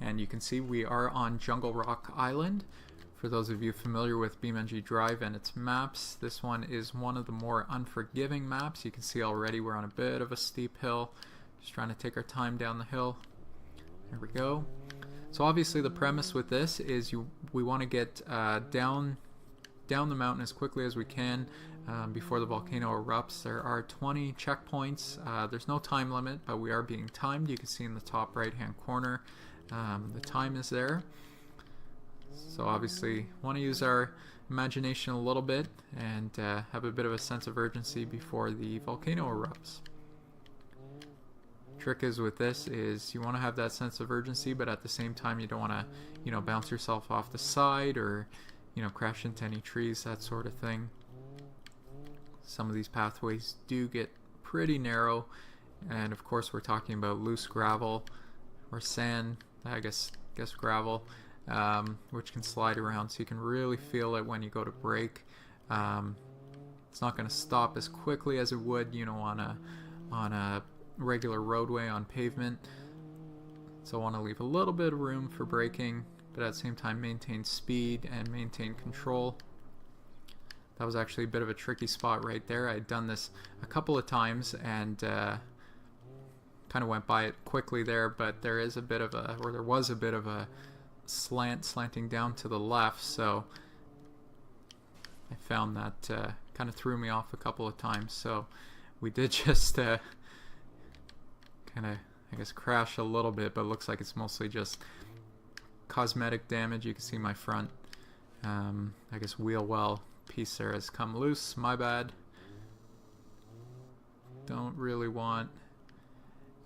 and you can see we are on Jungle Rock Island. For those of you familiar with BeamNG-Drive and its maps, this one is one of the more unforgiving maps. You can see already we're on a bit of a steep hill, just trying to take our time down the hill. There we go. So obviously the premise with this is we want to get down the mountain as quickly as we can before the volcano erupts. There are 20 checkpoints. There's no time limit, but we are being timed. You can see in the top right hand corner the time is there. So obviously want to use our imagination a little bit and have a bit of a sense of urgency before the volcano erupts. Trick is with this is you want to have that sense of urgency, but at the same time you don't want to bounce yourself off the side or crash into any trees, that sort of thing. Some of these pathways do get pretty narrow, and of course we're talking about loose gravel or sand, I guess gravel, which can slide around, so you can really feel it when you go to brake. It's not going to stop as quickly as it would on a regular roadway on pavement, so I want to leave a little bit of room for braking, but at the same time maintain speed and maintain control. That was actually a bit of a tricky spot right there. I had done this a couple of times and kind of went by it quickly there, but there was a bit of a slanting down to the left, so I found that kind of threw me off a couple of times. So we did just kind of, I guess, crash a little bit, but it looks like it's mostly just cosmetic damage. You can see my front, I guess, wheel well piece there has come loose. My bad. Don't really want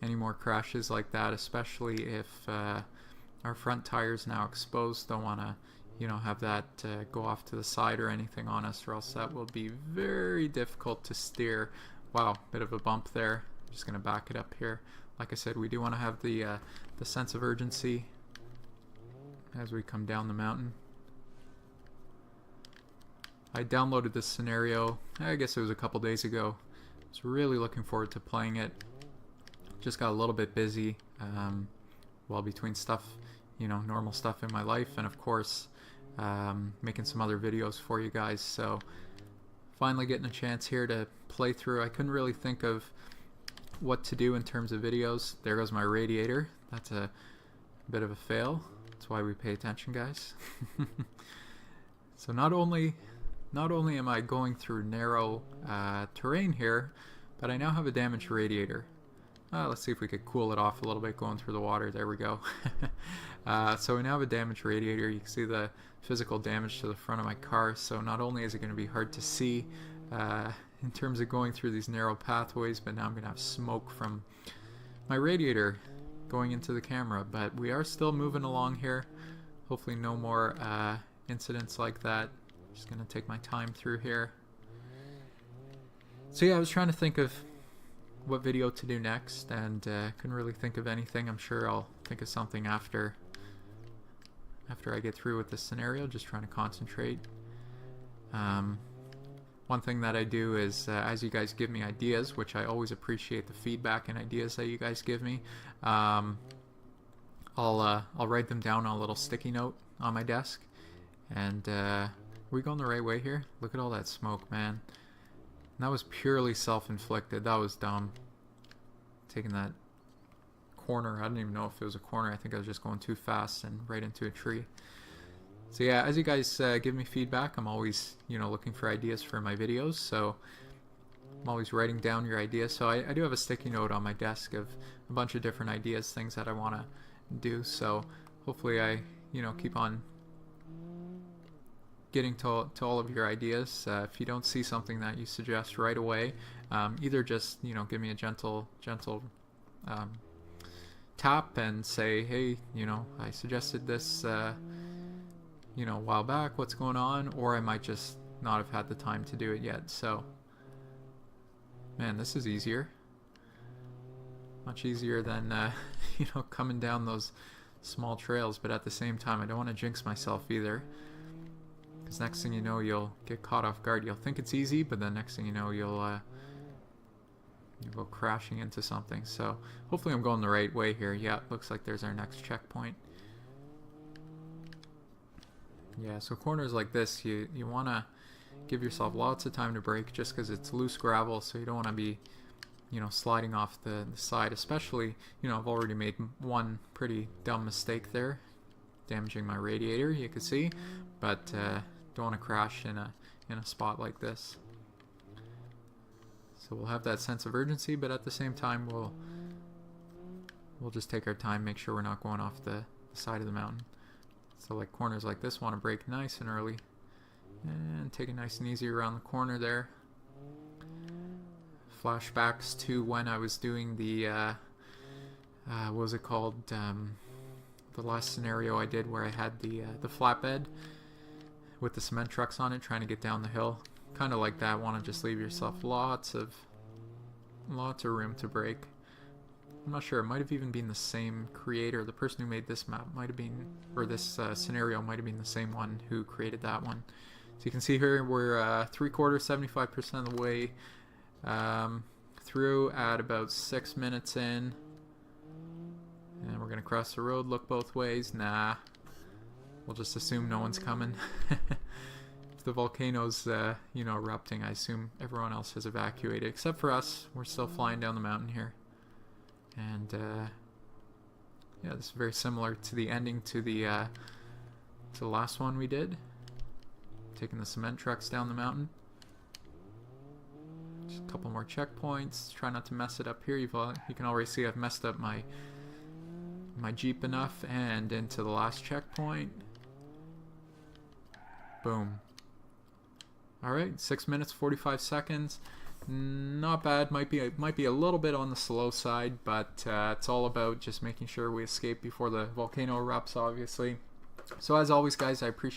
any more crashes like that, especially if our front tire's now exposed. Don't want to have that go off to the side or anything on us, or else that will be very difficult to steer. Wow, bit of a bump there. I'm just gonna back it up here. Like I said, we do want to have the sense of urgency as we come down the mountain. I downloaded this scenario, I guess it was a couple days ago. I was really looking forward to playing it. Just got a little bit busy while between stuff, normal stuff in my life, and of course making some other videos for you guys. So finally getting a chance here to play through. I couldn't really think of what to do in terms of videos. There goes my radiator. That's a bit of a fail. That's why we pay attention, guys. So not only am I going through narrow terrain here, but I now have a damaged radiator. Let's see if we could cool it off a little bit going through the water. There we go. So we now have a damaged radiator. You can see the physical damage to the front of my car. So not only is it going to be hard to see in terms of going through these narrow pathways, but now I'm going to have smoke from my radiator going into the camera. But we are still moving along here. Hopefully no more incidents like that. Just going to take my time through here. So yeah, I was trying to think of what video to do next, and couldn't really think of anything. I'm sure I'll think of something after I get through with this scenario. Just trying to concentrate. One thing that I do is as you guys give me ideas, which I always appreciate the feedback and ideas that you guys give me, I'll write them down on a little sticky note on my desk. And are we going the right way here? Look at all that smoke, man. And that was purely self-inflicted. That was dumb. Taking that corner. I didn't even know if it was a corner. I think I was just going too fast and right into a tree. So yeah, as you guys give me feedback, I'm always looking for ideas for my videos. So I'm always writing down your ideas. So I do have a sticky note on my desk of a bunch of different ideas, things that I want to do. So hopefully I keep on getting to all of your ideas. If you don't see something that you suggest right away, either just give me a gentle tap and say, hey, I suggested this a while back, what's going on, or I might just not have had the time to do it yet. So man, this is easier, much easier than coming down those small trails. But at the same time, I don't want to jinx myself either, because next thing you know, you'll get caught off guard. You'll think it's easy, but then next thing you know, you'll you go crashing into something. So hopefully I'm going the right way here. Yeah, looks like there's our next checkpoint. Yeah, so corners like this, you want to give yourself lots of time to brake, just because it's loose gravel, so you don't want to be, you know, sliding off the side. Especially, you know, I've already made one pretty dumb mistake there, damaging my radiator, you can see, but don't want to crash in a spot like this. So we'll have that sense of urgency, but at the same time we'll just take our time, make sure we're not going off the side of the mountain. So like corners like this, want to brake nice and early and take it nice and easy around the corner there. Flashbacks to when I was doing the what was it called, the last scenario I did where I had the flatbed with the cement trucks on it trying to get down the hill. Kind of like that. Want to just leave yourself lots of room to brake. I'm not sure, it might have even been the same creator. The person who made this map might have been, or this scenario might have been the same one who created that one. So you can see here we're 3/4, 75% of the way through at about 6 minutes in. And we're going to cross the road, look both ways. Nah, we'll just assume no one's coming. If the volcano's you know, erupting, I assume everyone else has evacuated, except for us. We're still flying down the mountain here. And yeah, this is very similar to the ending to the last one we did. Taking the cement trucks down the mountain. Just a couple more checkpoints. Try not to mess it up here. You can already see I've messed up my Jeep enough, and into the last checkpoint. Boom. Alright, 6 minutes 45 seconds. Not bad. Might be a little bit on the slow side, but it's all about just making sure we escape before the volcano erupts, obviously. So as always, guys, I appreciate